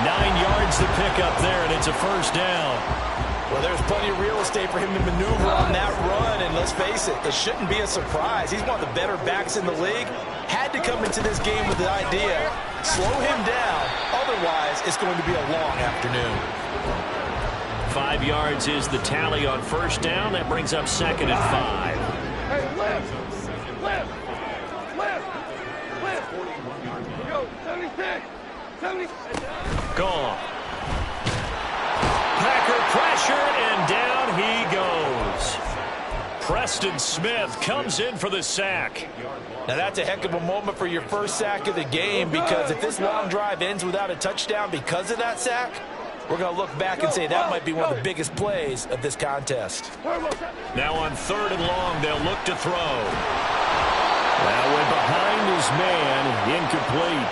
9 yards to pick up there, and it's a first down. Well, there's plenty of real estate for him to maneuver on that run, and let's face it, it shouldn't be a surprise. He's one of the better backs in the league. Had to come into this game with the idea, slow him down, otherwise it's going to be a long afternoon. 5 yards is the tally on first down. That brings up 2nd and 5. Hey, left! Yo, 76! 76! Gone. Packer pressure, and down he goes. Preston Smith comes in for the sack. Now that's a heck of a moment for your first sack of the game, because if this long drive ends without a touchdown because of that sack, we're going to look back and say that might be one of the biggest plays of this contest. Now on 3rd and long, they'll look to throw. That went behind his man, incomplete.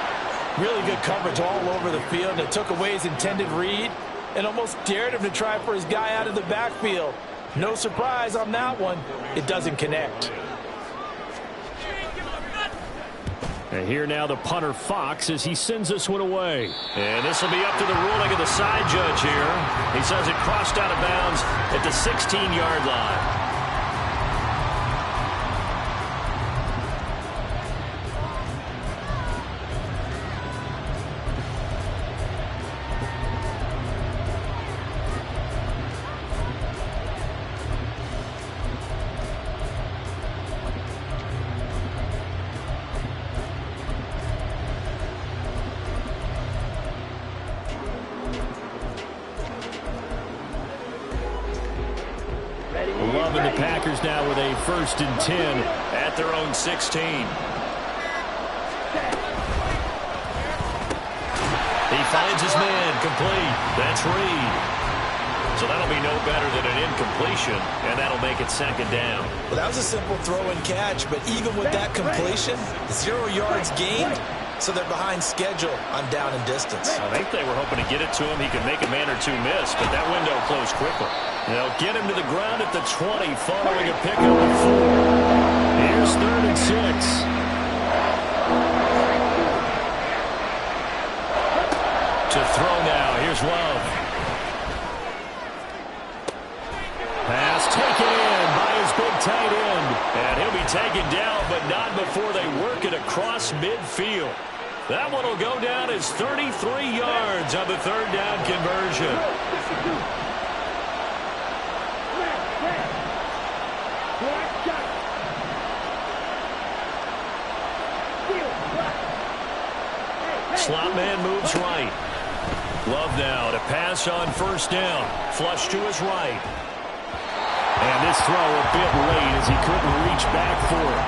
Really good coverage all over the field, and it took away his intended read and almost dared him to try for his guy out of the backfield. No surprise on that one. It doesn't connect. And here now the punter Fox as he sends this one away. And this will be up to the ruling of the side judge here. He says it crossed out of bounds at the 16-yard line. Loving the Packers now with a 1st and 10 at their own 16. He finds his man, complete. That's Reed. So that'll be no better than an incompletion, and that'll make it 2nd down. Well, that was a simple throw and catch, but even with that completion, 0 yards gained, so they're behind schedule on down and distance. I think they were hoping to get it to him. He could make a man or two miss, but that window closed quickly. They'll get him to the ground at the 20 following a pickup of 4. Here's 3rd and 6. To throw now. Here's Love. Pass taken in by his big tight end. And he'll be taken down, but not before they work it across midfield. That one will go down as 33 yards on the 3rd down conversion. Slot man moves right. Love now to pass on 1st down. Flush to his right. And this throw a bit late as he couldn't reach back for it.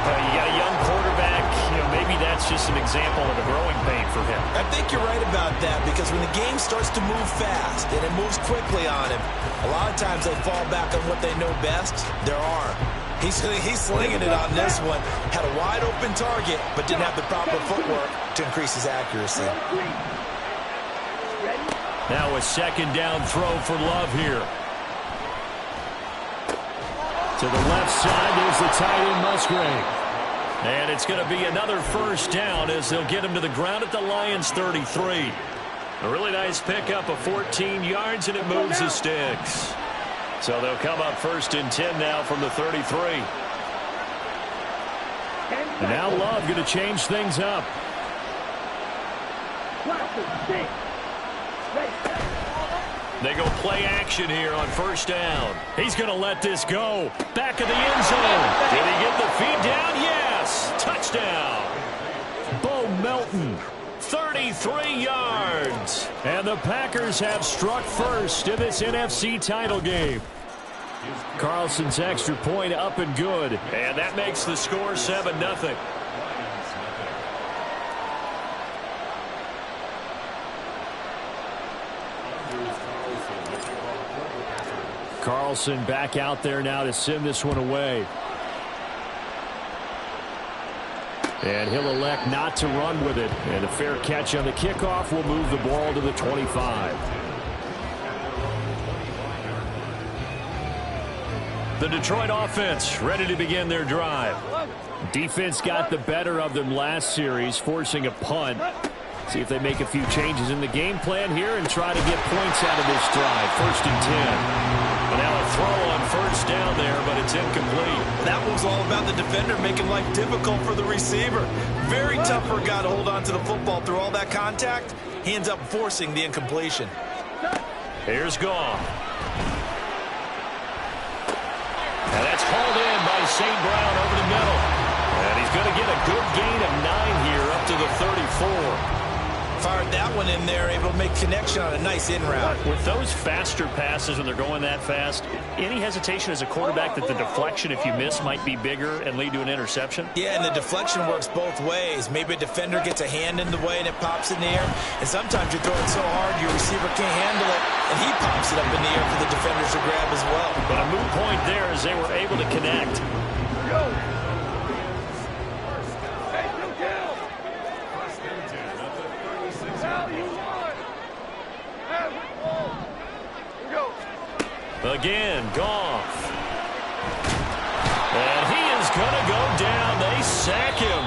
You got a young quarterback. Maybe that's just an example of a growing pain for him. I think you're right about that, because when the game starts to move fast and it moves quickly on him, a lot of times they fall back on what they know best, their arm. He's slinging it on this one. Had a wide open target, but didn't have the proper footwork to increase his accuracy. Now a 2nd down throw for Love here. To the left side, there's the tight end Musgrave. And it's going to be another 1st down as they'll get him to the ground at the Lions' 33. A really nice pickup of 14 yards, and it moves the sticks. So they'll come up 1st and 10 now from the 33. And now Love going to change things up. They go play action here on 1st down. He's going to let this go. Back of the end zone. Did he get the feed down? Yes. Touchdown. Bo Melton. 33 yards. And the Packers have struck first in this NFC title game. Carlson's extra point up and good. And that makes the score 7-0. Carlson back out there now to send this one away. And he'll elect not to run with it. And a fair catch on the kickoff will move the ball to the 25. The Detroit offense ready to begin their drive. Defense got the better of them last series, forcing a punt. See if they make a few changes in the game plan here and try to get points out of this drive. 1st and 10. And now a throw on 1st down there, but it's incomplete. That was all about the defender making life difficult for the receiver. Very tough for a guy to hold on to the football through all that contact. He ends up forcing the incompletion. Here's Goff. And that's hauled in by St. Brown over the middle. And he's going to get a good gain of 9 here up to the 34. Fired that one in there, able to make connection on a nice in route. With those faster passes when they're going that fast, any hesitation as a quarterback that the deflection, if you miss, might be bigger and lead to an interception? Yeah, and the deflection works both ways. Maybe a defender gets a hand in the way and it pops in the air. And sometimes you throw it so hard your receiver can't handle it, and he pops it up in the air for the defenders to grab as well. But a moot point there as they were able to connect. Go. Hey, no kill. Now you won. Have it all. Here we go. Again, Goff. And he is going to go down. They sack him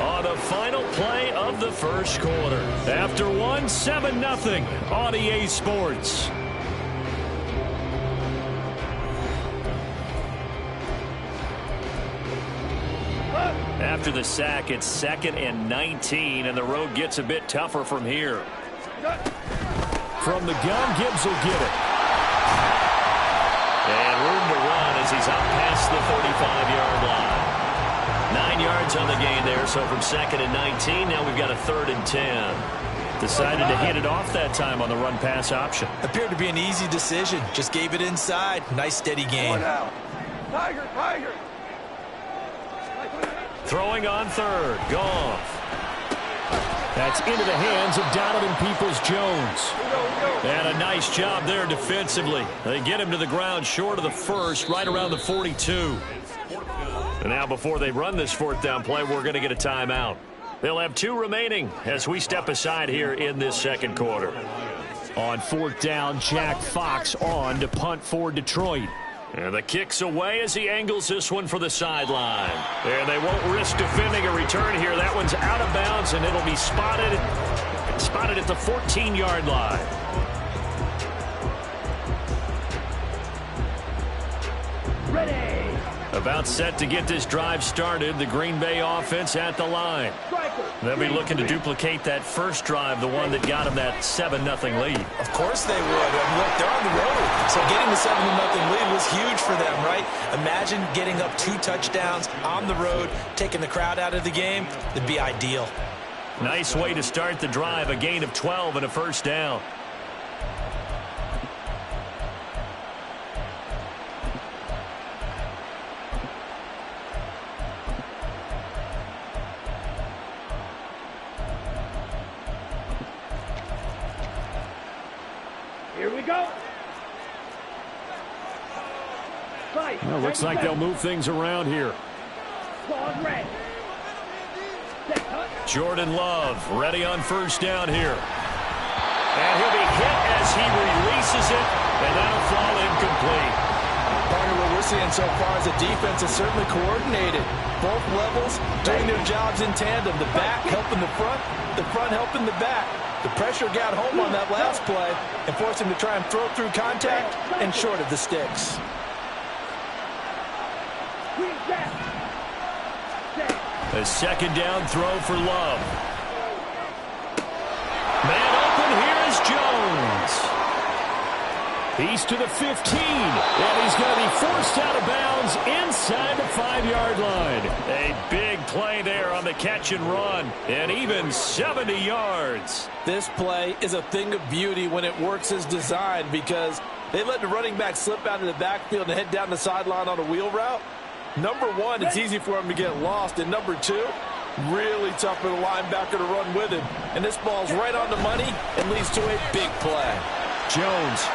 on the final play of the 1st quarter. After 7-0 on EA Sports. After the sack, it's 2nd and 19, and the road gets a bit tougher from here. From the gun, Gibbs will get it. And room to run as he's out past the 35-yard line. 9 yards on the gain there, so from 2nd and 19, now we've got a 3rd and 10. Decided to hit it off that time on the run-pass option. Appeared to be an easy decision. Just gave it inside. Nice, steady gain. Tiger, Tiger. Throwing on 3rd, Goff. That's into the hands of Donovan Peoples-Jones. And a nice job there defensively. They get him to the ground short of the 1st, right around the 42. And now before they run this 4th down play, we're going to get a timeout. They'll have 2 remaining as we step aside here in this 2nd quarter. On 4th down, Jack Fox on to punt for Detroit. And the kick's away as he angles this one for the sideline. And they won't risk defending a return here. That one's out of bounds, and it'll be spotted at the 14-yard line. Ready. About set to get this drive started. The Green Bay offense at the line. They'll be looking to duplicate that 1st drive, the one that got them that 7-0 lead. Of course they would. And look, they're on the road. So getting the 7-0 lead was huge for them, right? Imagine getting up 2 touchdowns on the road, taking the crowd out of the game. It'd be ideal. Nice way to start the drive. A gain of 12 and a 1st down. Here we go. Well, looks like they'll move things around here. Jordan Love ready on 1st down here. And he'll be hit as he releases it, and that'll fall incomplete. Partner, what we're seeing so far is the defense is certainly coordinated. Both levels doing their jobs in tandem. The back helping the front helping the back. The pressure got home on that last play and forced him to try and throw through contact and short of the sticks. A 2nd down throw for Love. Man open, here is Jones. He's to the 15, and he's going to be forced out of bounds inside the 5-yard line. A big play there on the catch and run, and even 70 yards. This play is a thing of beauty when it works as designed because they let the running back slip out of the backfield and head down the sideline on a wheel route. Number 1, it's easy for him to get lost, and number 2, really tough for the linebacker to run with him. And this ball's right on the money and leads to a big play. Jones.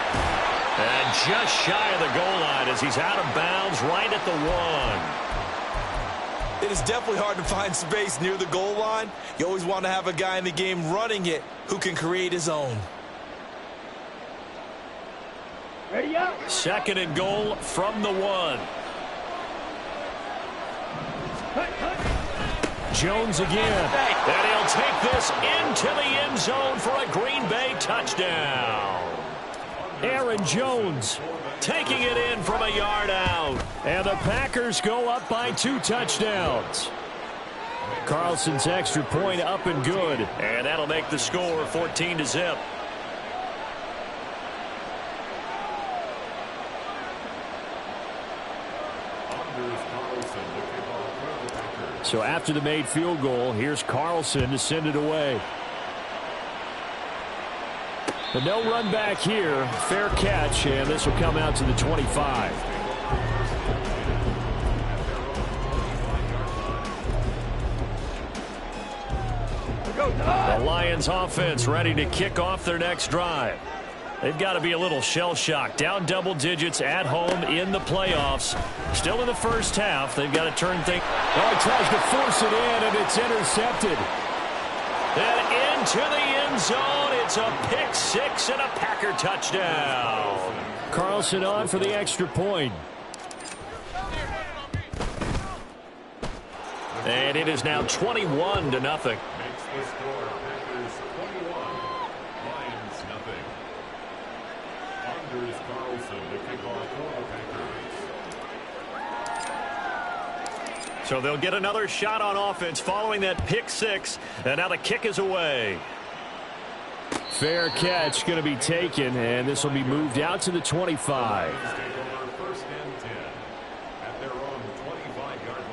And just shy of the goal line as he's out of bounds right at the 1. It is definitely hard to find space near the goal line. You always want to have a guy in the game running it who can create his own. Ready up. 2nd and goal from the 1. Jones again. And he'll will take this into the end zone for a Green Bay touchdown. Aaron Jones taking it in from a yard out. And the Packers go up by 2 touchdowns. Carlson's extra point up and good. And that'll make the score 14-0. So after the made field goal, here's Carlson to send it away. But no run back here. Fair catch, and this will come out to the 25. The Lions offense ready to kick off their next drive. They've got to be a little shell-shocked. Down double digits at home in the playoffs. Still in the first half. They've got to turn things. Oh, he tries to force it in, and it's intercepted. And into the end zone. It's a pick six and a Packer touchdown. Carlson on for the extra point. And it is now 21-0. So they'll get another shot on offense following that pick six. And now the kick is away. Fair catch going to be taken, and this will be moved out to the 25. First and 10 at their own 25-yard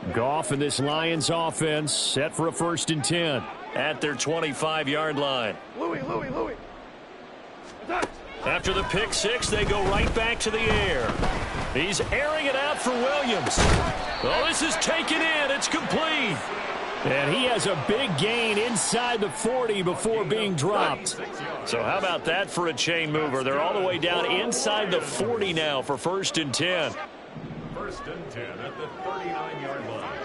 line. Goff and this Lions offense set for a 1st and 10 at their 25-yard line. Louis. After the pick six, they go right back to the air. He's airing it out for Williams. Oh, this is taken in. It's complete. And he has a big gain inside the 40 before being dropped. So how about that for a chain mover? They're all the way down inside the 40 now for 1st and 10. 1st and 10 at the 39-yard line.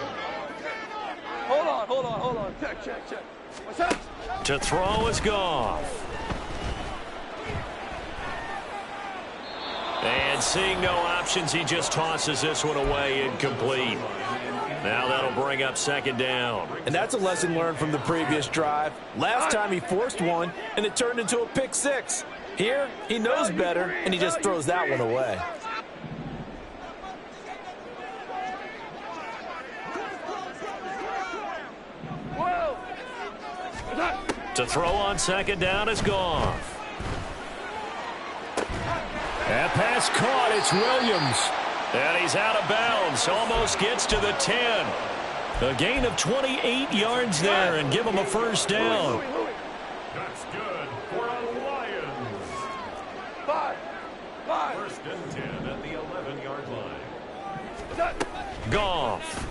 Hold on. Check. What's that? To throw is Goff. And seeing no options, he just tosses this one away, incomplete. Now that'll bring up 2nd down. And that's a lesson learned from the previous drive. Last time he forced one, and it turned into a pick six. Here, he knows better, and he just throws that one away. To throw on 2nd down is Goff. That pass caught. It's Williams. And he's out of bounds. Almost gets to the 10. A gain of 28 yards there and give him a 1st down. That's good for the Lions. 5. 1st and 10 at the 11-yard line. Goff.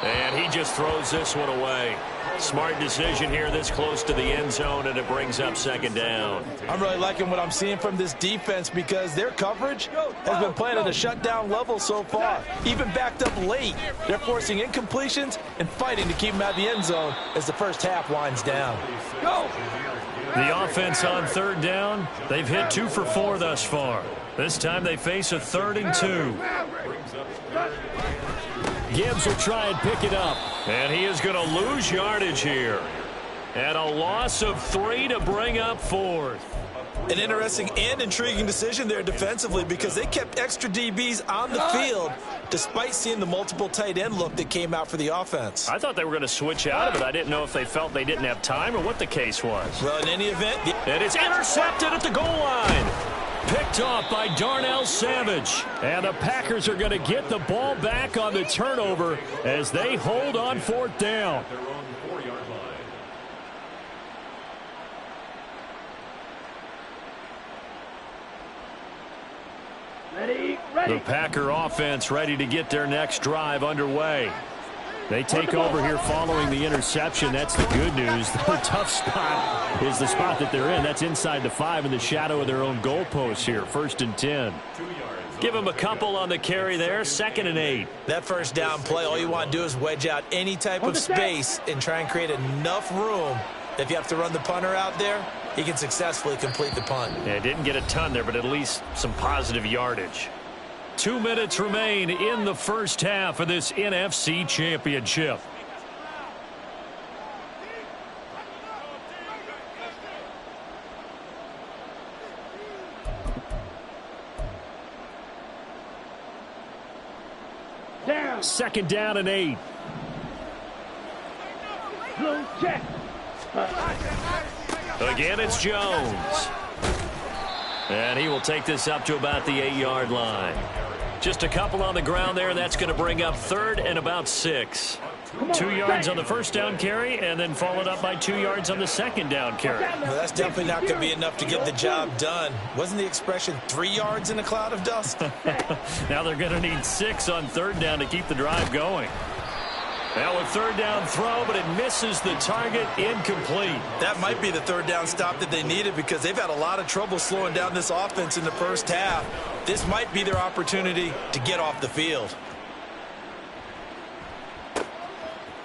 And he just throws this one away. Smart decision here this close to the end zone, and it brings up 2nd down. I'm really liking what I'm seeing from this defense because their coverage has been playing at a shutdown level so far. Even backed up late, they're forcing incompletions and fighting to keep them out of the end zone as the first half winds down. Go! The offense on 3rd down, they've hit 2 for 4 thus far. This time they face a 3rd and 2. Gibbs will try and pick it up. And he is going to lose yardage here. And a loss of 3 to bring up 4th. An interesting and intriguing decision there defensively because they kept extra DBs on the field despite seeing the multiple tight end look that came out for the offense. I thought they were going to switch out of it. I didn't know if they felt they didn't have time or what the case was. Well, in any event, and it's intercepted at the goal line. Picked off by Darnell Savage. And the Packers are going to get the ball back on the turnover as they hold on 4th down. Their own 4-yard line. Ready. The Packer offense ready to get their next drive underway. They take over here following the interception. That's the good news. Their tough spot is the spot that they're in. That's inside the 5 in the shadow of their own goalpost here. 1st and 10. Give them a couple on the carry there. 2nd and 8. that first down play, all you want to do is wedge out any type of space and try and create enough room that if you have to run the punter out there, he can successfully complete the punt. Yeah, didn't get a ton there, but at least some positive yardage. 2 minutes remain in the first half of this NFC Championship. Second down and 8. Check. Again, it's Jones. And he will take this up to about the 8-yard line. Just a couple on the ground there. That's going to bring up 3rd and about 6. 2 yards on the first down carry, and then followed up by 2 yards on the second down carry. Well, that's definitely not going to be enough to get the job done. Wasn't the expression 3 yards in a cloud of dust? Now they're going to need 6 on 3rd down to keep the drive going. Now a 3rd down throw, but it misses the target, incomplete. That might be the 3rd down stop that they needed because they've had a lot of trouble slowing down this offense in the first half. This might be their opportunity to get off the field.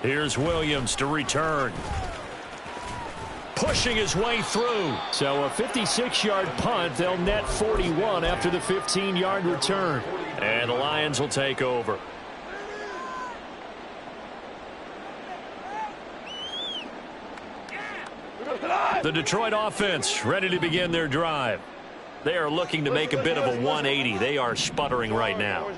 Here's Williams to return. Pushing his way through. So a 56-yard punt. They'll net 41 after the 15-yard return. And the Lions will take over. The Detroit offense ready to begin their drive. They are looking to make a bit of a 180. They are sputtering right now.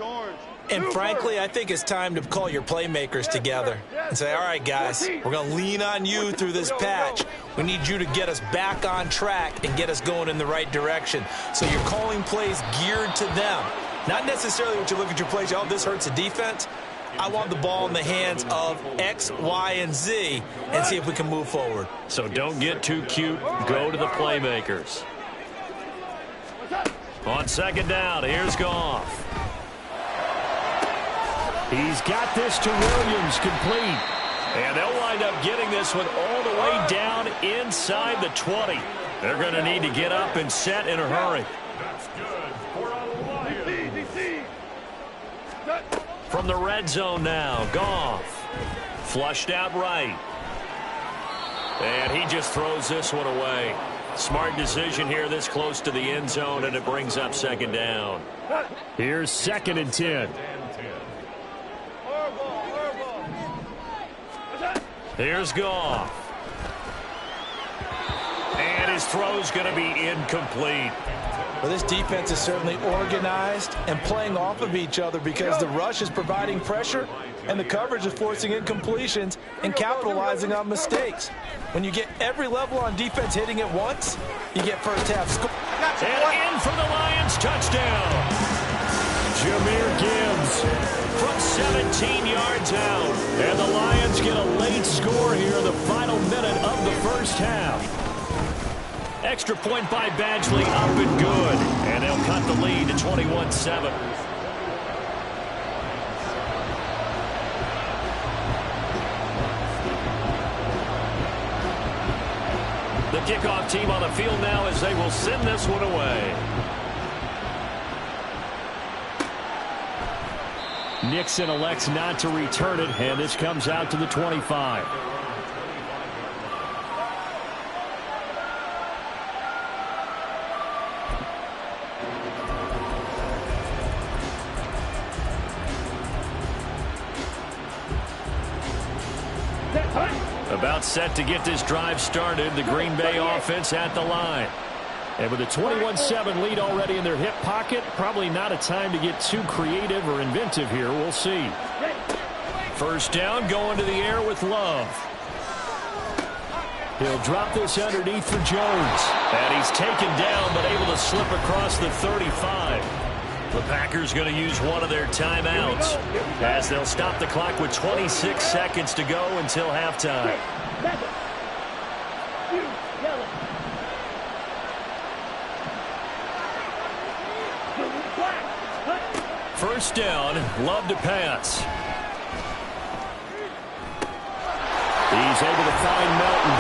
And frankly, I think it's time to call your playmakers together and say, all right, guys, we're going to lean on you through this patch. We need you to get us back on track and get us going in the right direction. So you're calling plays geared to them. Not necessarily what you look at your plays, oh, this hurts the defense. I want the ball in the hands of X, Y, and Z and see if we can move forward. So don't get too cute. Go to the playmakers. On second down, here's Goff. He's got this to Williams, complete. And they'll wind up getting this one all the way down inside the 20. They're going to need to get up and set in a hurry. That's good for a Lions. From the red zone now, Goff. Flushed out right. And he just throws this one away. Smart decision here this close to the end zone, and it brings up second down. Here's 2nd and 10. Here's Goff. And his throw's going to be incomplete. Well, this defense is certainly organized and playing off of each other because the rush is providing pressure and the coverage is forcing incompletions and capitalizing on mistakes. When you get every level on defense hitting at once, you get first half score. And in for the Lions, touchdown. Jahmyr Gibbs from 17 yards out. And the Lions get a late score here in the final minute of the first half. Extra point by Badgley, up and good. And they'll cut the lead to 21-7. The kickoff team on the field now as they will send this one away. Nixon elects not to return it, and this comes out to the 25. About set to get this drive started. The Green Bay offense at the line. And with a 21-7 lead already in their hip pocket, probably not a time to get too creative or inventive here. We'll see. First down, going to the air with Love. He'll drop this underneath for Jones. And he's taken down, but able to slip across the 35. The Packers going to use one of their timeouts as they'll stop the clock with 26 seconds to go until halftime. First down, Love to pass. He's able to find Melton.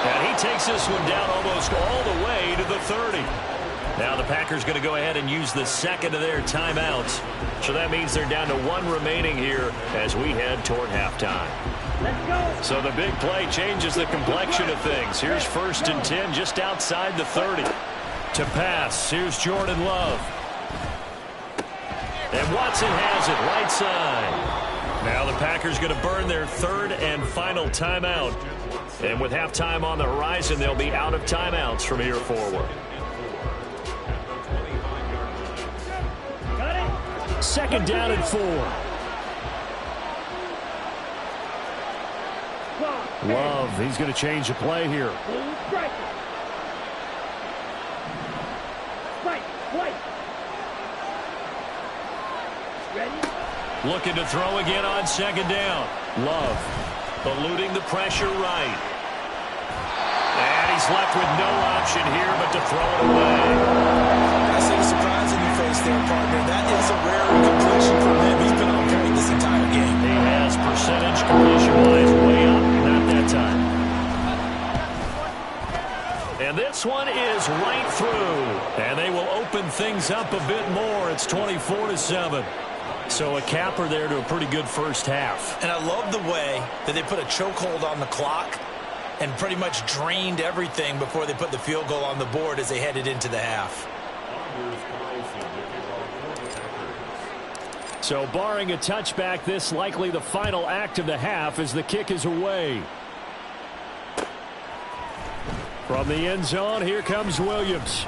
And he takes this one down almost all the way to the 30. Now the Packers going to go ahead and use the second of their timeouts. So that means they're down to one remaining here as we head toward halftime. So the big play changes the complexion of things. Here's 1st and 10 just outside the 30. To pass, here's Jordan Love. And Watson has it right side. Now the Packers going to burn their third and final timeout. And with halftime on the horizon, they'll be out of timeouts from here forward. Second down and 4. Love, he's going to change the play here. Looking to throw again on second down. Love eluding the pressure right. And he's left with no option here but to throw it away. I see the surprise in your face there, partner. That is a rare completion from him. He's been on point this entire game. He has percentage completion-wise way up. Not that time. And this one is right through. And they will open things up a bit more. It's 24-7. So a capper there to a pretty good first half. And I love the way that they put a chokehold on the clock and pretty much drained everything before they put the field goal on the board as they headed into the half. So barring a touchback, this likely the final act of the half as the kick is away. From the end zone, here comes Williams.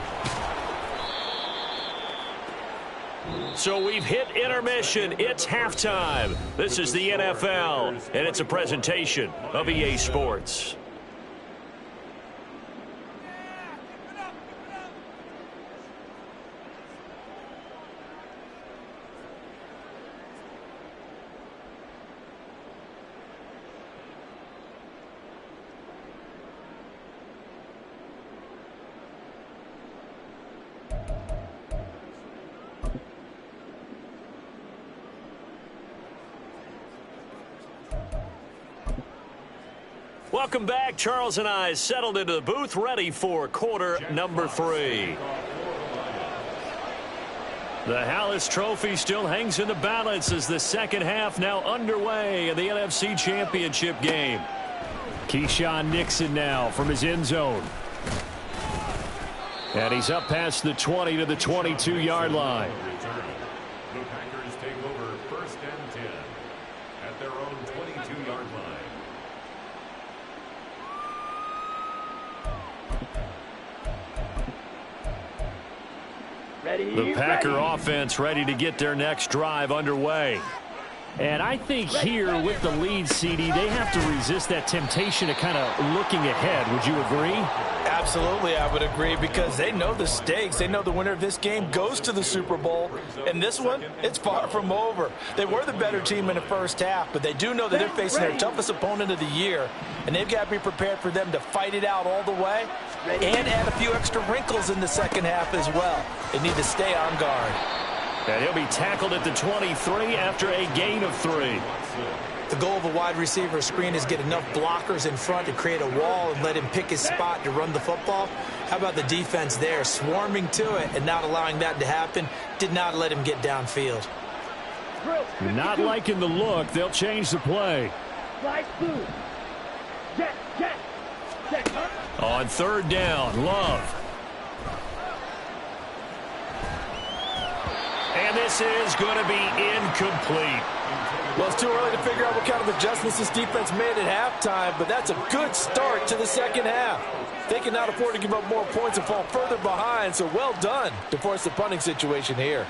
So we've hit intermission. It's halftime. This is the NFL, and it's a presentation of EA Sports. Welcome back. Charles and I settled into the booth, ready for quarter number 3. The Hallis Trophy still hangs in the balance as the second half now underway in the NFC Championship game. Keyshawn Nixon now from his end zone. And he's up past the 20 to the 22-yard line. The Packers take over first and 10 at their own 22-yard line. The Packer offense ready to get their next drive underway. And I think here with the lead, CD, they have to resist that temptation of kind of looking ahead. Would you agree? Absolutely, I would agree, because they know the stakes. They know the winner of this game goes to the Super Bowl. And this one, it's far from over. They were the better team in the first half, but they do know that they're facing their toughest opponent of the year. And they've got to be prepared for them to fight it out all the way and add a few extra wrinkles in the second half as well. They need to stay on guard. And he'll be tackled at the 23 after a gain of 3. The goal of a wide receiver screen is get enough blockers in front to create a wall and let him pick his spot to run the football. How about the defense there, swarming to it and not allowing that to happen? Did not let him get downfield. Not liking the look. They'll change the play. On third down, Love. And this is going to be incomplete. Well, it's too early to figure out what kind of adjustments this defense made at halftime, but that's a good start to the second half. They cannot afford to give up more points and fall further behind, so well done to force the punting situation here.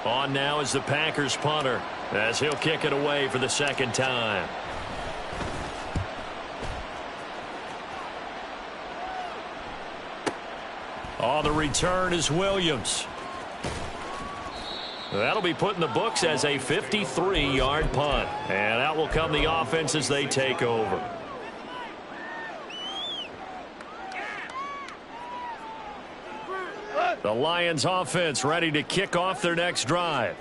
On now is the Packers punter as he'll kick it away for the second time. On the return is Williams. That'll be put in the books as a 53-yard punt. And out will come the offense as they take over. The Lions offense ready to kick off their next drive.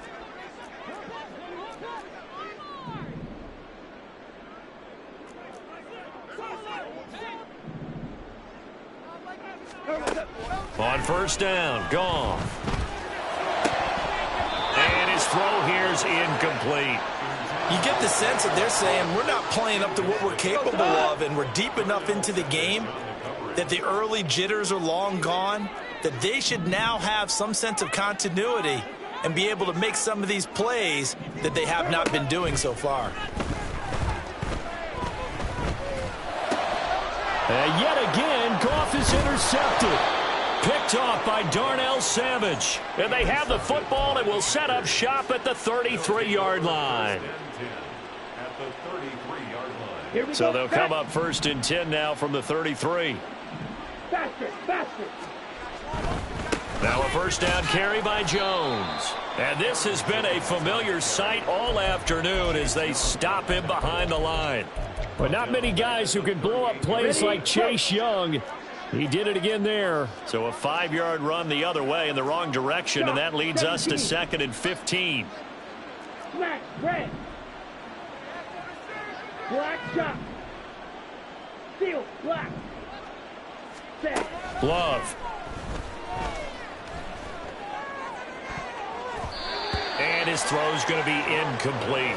On first down, Goff. And his throw here is incomplete. You get the sense that they're saying we're not playing up to what we're capable of, and we're deep enough into the game that the early jitters are long gone, that they should now have some sense of continuity and be able to make some of these plays that they have not been doing so far. And yet again, Goff is intercepted. Picked off by Darnell Savage. And they have the football and will set up shop at the 33-yard line. So they'll come up 1st and 10 now from the 33. Faster, faster. Now a first down carry by Jones. And this has been a familiar sight all afternoon as they stop him behind the line. But not many guys who can blow up plays like Chase Young. He did it again there. So a 5-yard run the other way in the wrong direction, and that leads us to 2nd and 15. Black, red. Black shot. Steel, black. Set. Love. And his throw's going to be incomplete.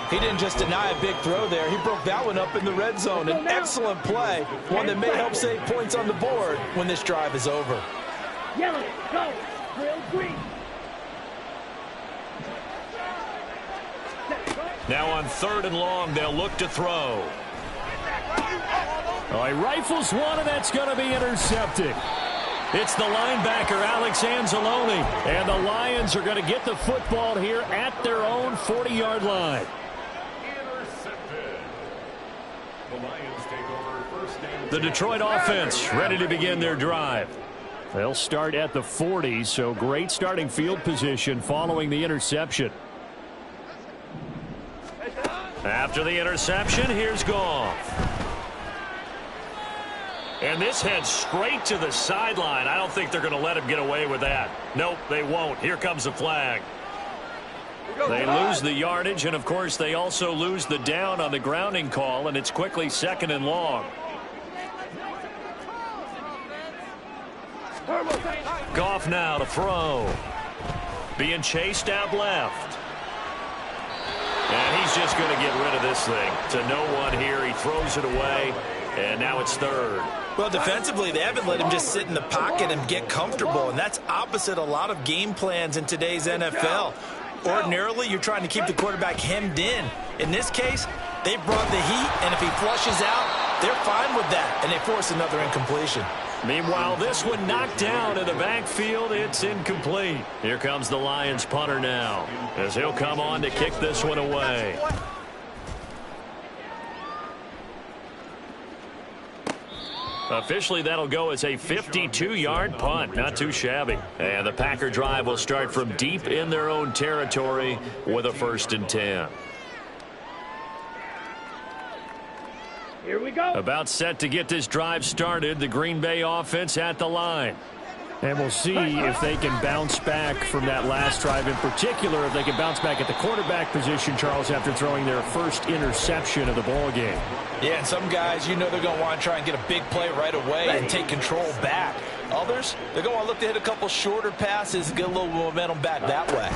He didn't just deny a big throw there. He broke that one up in the red zone. An excellent play, one that may help save points on the board when this drive is over. Yellow, go. Real green. Now on 3rd and long, they'll look to throw. Oh, he rifles one, and that's going to be intercepted. It's the linebacker, Alex Anzalone. And the Lions are going to get the football here at their own 40-yard line. The Detroit offense ready to begin their drive. They'll start at the 40, so great starting field position following the interception. After the interception, here's Goff. And this heads straight to the sideline. I don't think they're going to let him get away with that. Nope, they won't. Here comes the flag. They lose the yardage, and of course they also lose the down on the grounding call, and it's quickly 2nd and long. Goff now to throw. Being chased out left. And he's just going to get rid of this thing. To no one here. He throws it away, and now it's 3rd. Well, defensively, they haven't let him just sit in the pocket and get comfortable, and that's opposite a lot of game plans in today's NFL. Ordinarily, you're trying to keep the quarterback hemmed in. In this case, they brought the heat, and if he flushes out, they're fine with that, and they force another incompletion. Meanwhile, this one knocked down in the backfield. It's incomplete. Here comes the Lions punter now, as he'll come on to kick this one away. Officially, that'll go as a 52-yard punt. Not too shabby. And the Packer drive will start from deep in their own territory with a 1st and 10. Here we go. About set to get this drive started. The Green Bay offense at the line. And we'll see if they can bounce back from that last drive. In particular, if they can bounce back at the quarterback position, Charles, after throwing their first interception of the ball game. Yeah, and some guys, you know they're going to want to try and get a big play right away and take control back. Others, they're going to want to look to hit a couple shorter passes and get a little momentum back that way.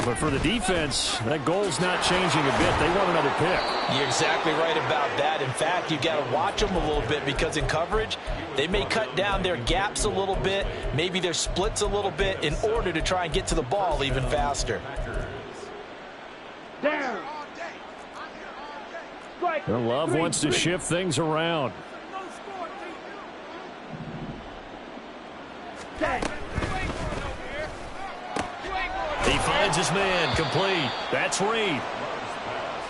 But for the defense, that goal's not changing a bit. They want another pick. You're exactly right about that. In fact, you've got to watch them a little bit because in coverage, they may cut down their gaps a little bit, maybe their splits a little bit in order to try and get to the ball even faster. Down. Strike. Love wants to shift things around. He finds his man complete. That's Reed.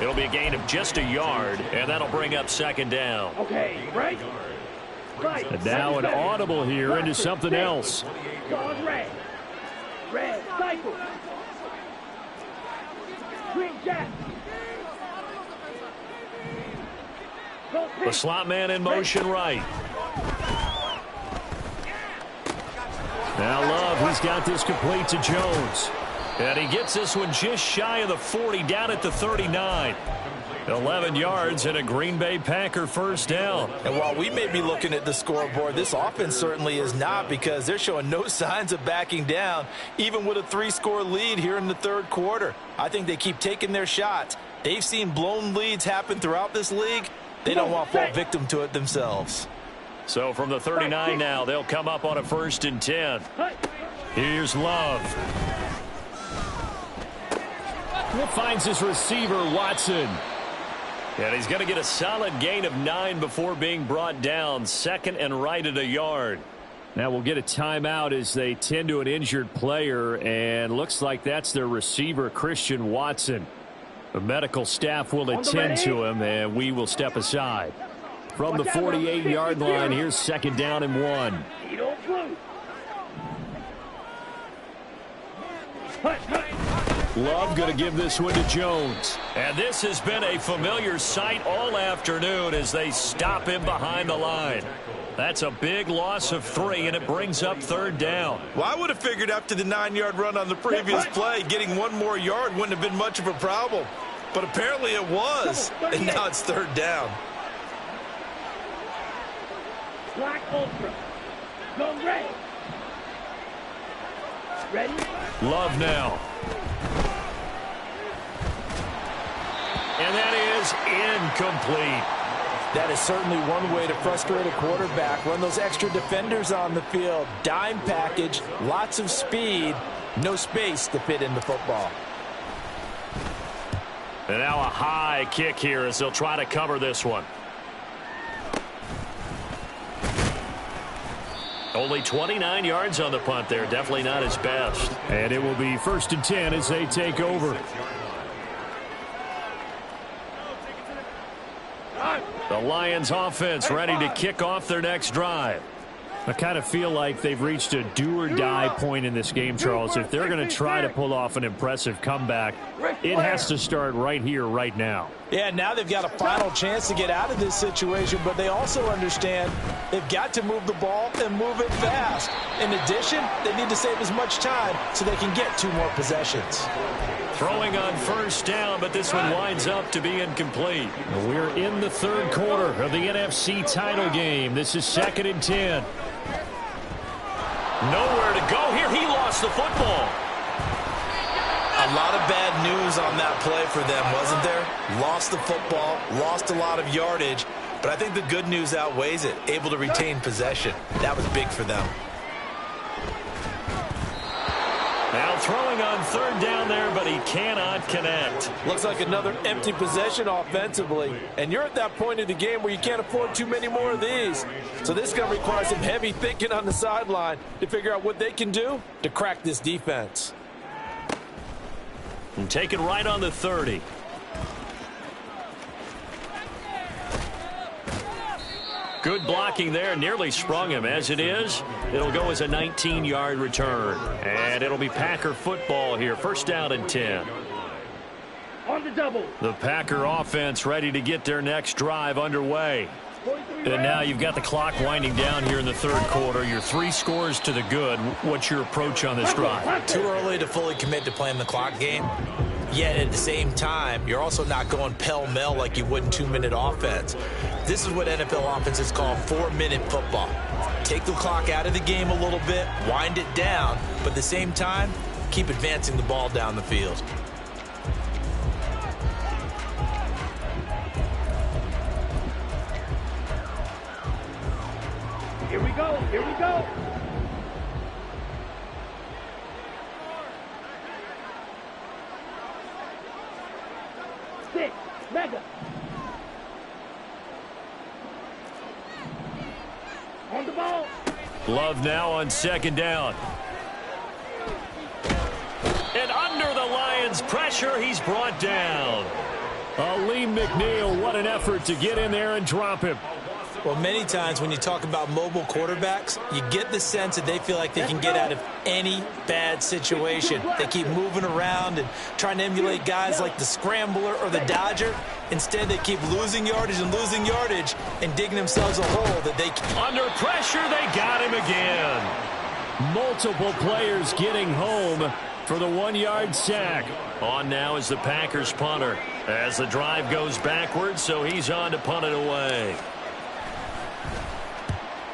It'll be a gain of just a yard, and that'll bring up 2nd down. Okay, right. Right. And now an audible here into something else. Dog red. Red cycle. Green jack. The slot man in motion right. Now Love, he's got this complete to Jones. And he gets this one just shy of the 40, down at the 39. 11 yards and a Green Bay Packer 1st down. And while we may be looking at the scoreboard, this offense certainly is not, because they're showing no signs of backing down, even with a 3-score lead here in the 3rd quarter. I think they keep taking their shots, They've seen blown leads happen throughout this league. They don't want to fall victim to it themselves. So from the 39 now, they'll come up on a 1st and 10. Here's Love. He finds his receiver, Watson. And he's going to get a solid gain of 9 before being brought down. 2nd and right at a yard. Now we'll get a timeout as they tend to an injured player, and looks like that's their receiver, Christian Watson. The medical staff will attend to him, and we will step aside. From the 48-yard line, here's 2nd down and 1. Love going to give this one to Jones. And this has been a familiar sight all afternoon as they stop him behind the line. That's a big loss of 3, and it brings up 3rd down. Well, I would have figured after the 9-yard run on the previous play, getting 1 more yard wouldn't have been much of a problem. But apparently it was, and now it's 3rd down. Black Ultra. Go ready. Ready? Love now. And that is incomplete. That is certainly one way to frustrate a quarterback. Run those extra defenders on the field. Dime package, lots of speed, no space to fit in the football. And now a high kick here as they'll try to cover this one. Only 29 yards on the punt there. Definitely not his best. And it will be 1st and 10 as they take over. The Lions offense ready to kick off their next drive. I kind of feel like they've reached a do-or-die point in this game, Charles. If they're going to try to pull off an impressive comeback, it has to start right here, right now. Yeah, now they've got a final chance to get out of this situation, but they also understand they've got to move the ball and move it fast. In addition, they need to save as much time so they can get 2 more possessions. Throwing on 1st down, but this one winds up to be incomplete. We're in the 3rd quarter of the NFC title game. This is 2nd and 10. Nowhere to go here. He lost the football. A lot of bad news on that play for them, wasn't there? Lost the football, lost a lot of yardage, but I think the good news outweighs it. Able to retain possession. That was big for them. Now throwing on 3rd down there, but he cannot connect. Looks like another empty possession offensively. And you're at that point in the game where you can't afford too many more of these. So this is going to require some heavy thinking on the sideline to figure out what they can do to crack this defense. And take it right on the 30. Good blocking there, nearly sprung him. As it is, it'll go as a 19-yard return. And it'll be Packer football here. 1st down and 10. On the double. The Packer offense ready to get their next drive underway. And now you've got the clock winding down here in the 3rd quarter. Your 3 scores to the good. What's your approach on this drive? Too early to fully commit to playing the clock game. Yet at the same time, you're also not going pell-mell like you would in 2-minute offense. This is what NFL offenses call 4-minute football. Take the clock out of the game a little bit, wind it down, but at the same time, keep advancing the ball down the field. Here we go. Here we go. Six. Mega. On the ball. Love now on 2nd down. And under the Lions' pressure, he's brought down. Aleem McNeil, what an effort to get in there and drop him. Well, many times when you talk about mobile quarterbacks, you get the sense that they feel like they can get out of any bad situation. They keep moving around and trying to emulate guys like the Scrambler or the Dodger. Instead, they keep losing yardage and digging themselves a hole that they can. Under pressure, they got him again. Multiple players getting home for the 1-yard sack. On now is the Packers punter as the drive goes backwards, so he's on to punt it away.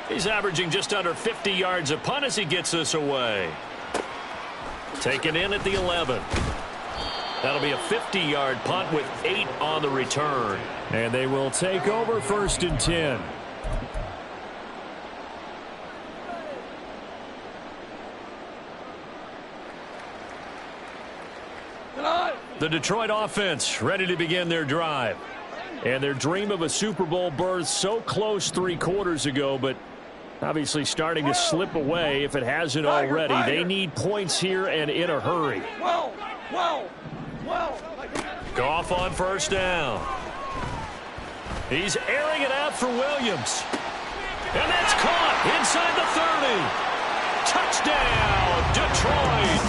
He's averaging just under 50 yards a punt as he gets this away. Taken in at the 11. That'll be a 50-yard punt with 8 on the return. And they will take over 1st and 10. The Detroit offense ready to begin their drive. And their dream of a Super Bowl berth so close 3 quarters ago, but obviously starting to slip away if it hasn't already. They need points here and in a hurry. Goff on 1st down. He's airing it out for Williams. And that's caught inside the 30. Touchdown, Detroit.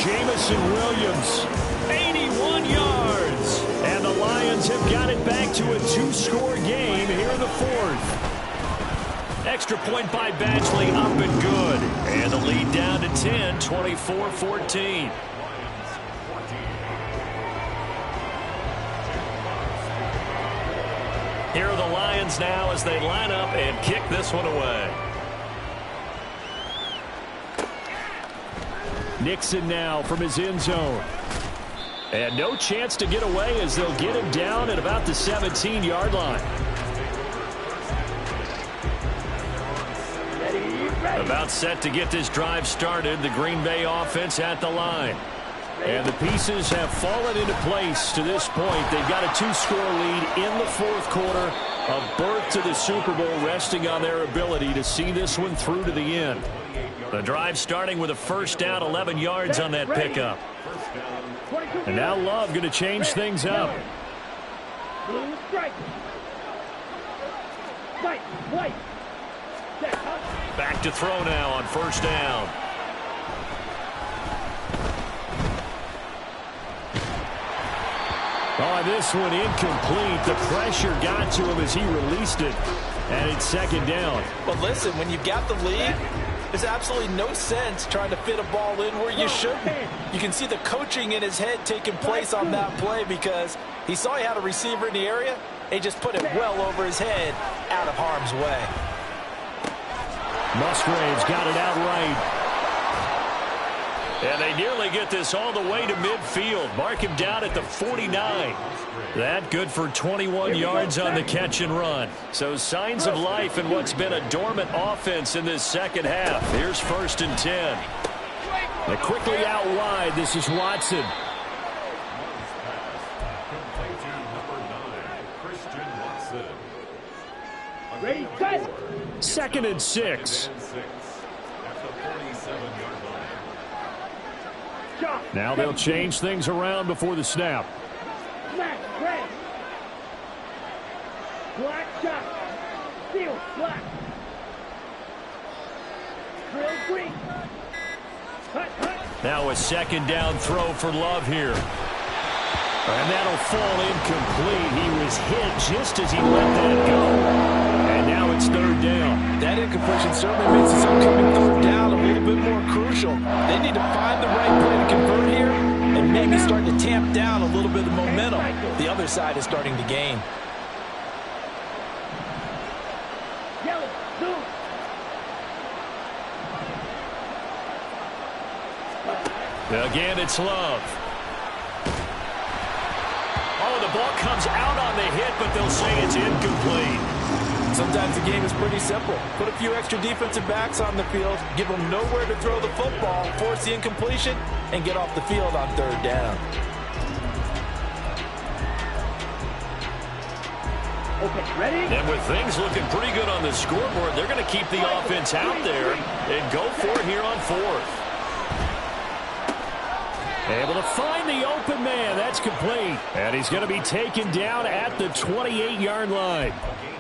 Jamison Williams, 81 yards. And the Lions have got it back to a 2-score game here in the 4th. Extra point by Badgley up and good. And the lead down to 10, 24-14. Here are the Lions now as they line up and kick this one away. Nixon now from his end zone. And no chance to get away as they'll get him down at about the 17-yard line. About set to get this drive started. The Green Bay offense at the line. And the pieces have fallen into place to this point. They've got a 2-score lead in the 4th quarter. A berth to the Super Bowl resting on their ability to see this one through to the end. The drive starting with a 1st down, 11 yards on that pickup. And now Love going to change things up. Back to throw now on 1st down. Oh, this one incomplete. The pressure got to him as he released it. And it's 2nd down. But listen, when you've got the lead, there's absolutely no sense trying to fit a ball in where you shouldn't. You can see the coaching in his head taking place on that play because he saw he had a receiver in the area and he just put it well over his head out of harm's way. Musgraves got it outright. And they nearly get this all the way to midfield. Mark him down at the 49. That good for 21 yards on the catch and run. So signs of life in what's been a dormant offense in this second half. Here's 1st and 10. And quickly out wide, this is Watson. Ready, cut. 2nd and 6. Now they'll change things around before the snap. Smash, red. Black shot. Steel, black. Drill, green. Hut, hut. Now a 2nd down throw for Love here. And that'll fall incomplete. He was hit just as he let that go. And now it's 3rd down. That incompletion certainly makes this upcoming 3rd down a little bit more crucial. They need to find the right play to convert here and maybe start to tamp down a little bit of momentum. The other side is starting to gain. Yellow, blue. Again, it's Love. Oh, the ball comes out on the hit, but they'll say it's incomplete. Sometimes the game is pretty simple. Put a few extra defensive backs on the field, give them nowhere to throw the football, force the incompletion, and get off the field on 3rd down. Okay, ready? And with things looking pretty good on the scoreboard, they're going to keep the offense out there and go for it here on 4th. Able to find the open man. That's complete. And he's going to be taken down at the 28-yard line.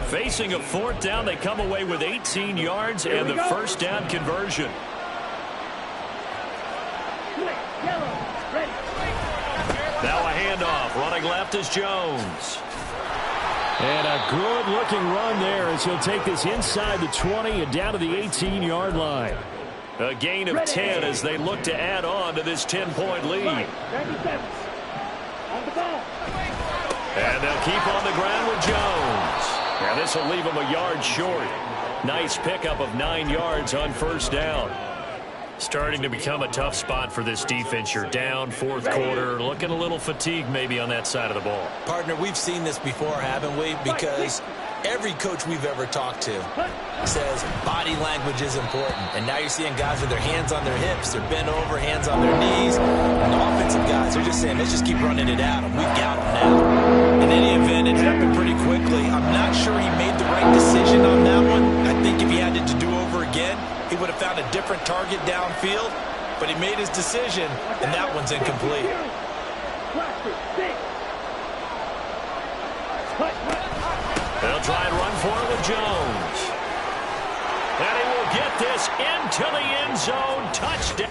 Facing a 4th down, they come away with 18 yards and the 1st down conversion. Yellow, ready. Now a handoff. Running left is Jones. And a good-looking run there as he'll take this inside the 20 and down to the 18-yard line. A gain of 10 as they look to add on to this 10-point lead. 97. On the ball. And they'll keep on the ground with Jones. And this will leave them a yard short. Nice pickup of 9 yards on 1st down. Starting to become a tough spot for this defense. You're down fourth quarter, looking a little fatigued maybe on that side of the ball. Partner, we've seen this before, haven't we? Because every coach we've ever talked to says body language is important. And now you're seeing guys with their hands on their hips, they're bent over, hands on their knees. And the offensive guys, they're just saying, let's just keep running it at them. We've got them now. In any event, it happened pretty quickly. I'm not sure he made the right decision on that one. I think if he had it to do over again, he would have found a different target downfield. But he made his decision, and that one's incomplete. They'll try and run for it with Jones. And he will get this into the end zone. Touchdown.